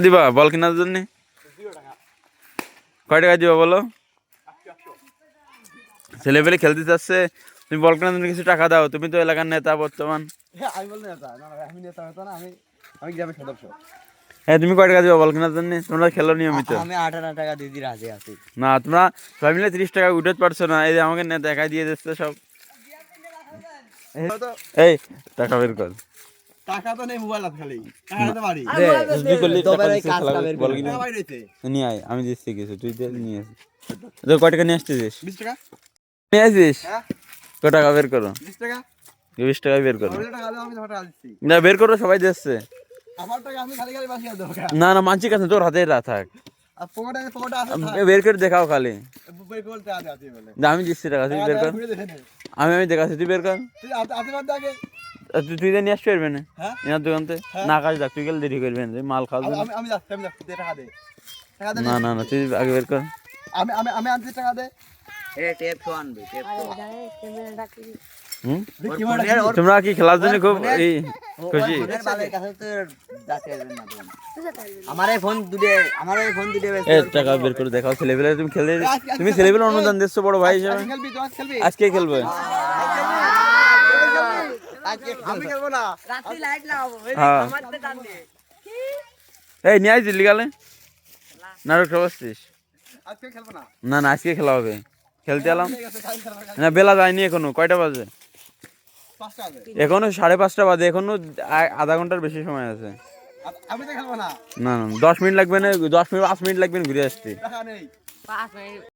দিবা বল কেনার জন্য? কয় টাকা দিবা বলো? ছেলেপেলে খেলতে চাচ্ছে, তুমি বল কেনার জন্য কিছু টাকা দাও। তুমি তো এলাকার নেতা বর্তমান। হ্যাঁ, তুমি কয় টাকা দিবা বল কেনার জন্য? তোমরা খেলো নিয়মিত। আমি 18 টাকা দিদি রাজি আছি। না, তোমরা সবাই মিলে 30 টাকা উঠাতে পারছো না। এই যে আমাকে নেতা একাই দিয়ে দিচ্ছে সব। এই টাকা বের কর। টাকা তো নেই, মোবাইল আছে খালি। টাকা তো বাড়ি। নিয়ে আয়, আমি দিচ্ছি কিছু, তুই নিয়ে আসিস। কয় টাকা নিয়ে আসছিস? 20 টাকা নিয়ে আসিস? হ্যাঁ, কয় টাকা বের করো? 20 টাকা 20 টাকা বের করো। টাকা দাও, আমি তোমার টাকা দিচ্ছি। না, বের করো, সবাই দিচ্ছে। আমার টাকা আমি খালি খালি বাসিয়ে দেবো। না না, মানছি কাছে তোর হাতে থাক। আর পকেটে আছে, বের করে দেখাও খালি। বের করতে আছে বলে। না, আমি দিচ্ছি টাকা, তুই বের কর। আমি দেখাচ্ছি, তুই বের কর। তুই আতে বাদ আগে। তুই তো নিয়ে আসতে পারবি না হ্যাঁ, এনার দোকান থেকে। না কাজ দেখ, তুই গেলে দেরি করবি না, মাল খাওয়া। আমি যাচ্ছি, দে টাকা দে। টাকা দে। না না না, তুই আগে বের কর। আমি আনছি, টাকা দে। টেপ তো আনবি, টেপ তো। তোমরা কি খেলার জন্য খুব এই খুশি? আমারে ফোন দুটে টাকা বের করে দেখাও। ছেলেবেলা তুমি খেলে, তুমি ছেলেবেলা অনুদান দিচ্ছ বড় ভাই হিসাবে। খেলবি তো, খেলবি। আজকে খেলবে। আমি খেলবো না। হ্যাঁ, এই নিয়ে আসছিস লিগালে নাটক সব আসছিস? আজকে খেলবো না। না না, আজকে খেলা হবে। খেলতে এলাম না, বেলা যায়নি এখনো। কয়টা বাজে? 5টা বাজে। এখনো 5:30 বাজে, এখনো আধা ঘন্টার বেশি সময় আছে। আমি তো খেলবো না। না না, 10 মিনিট লাগবে না, 10 মিনিট 5 মিনিট লাগবে ঘুরে আসতে। টাকা নেই।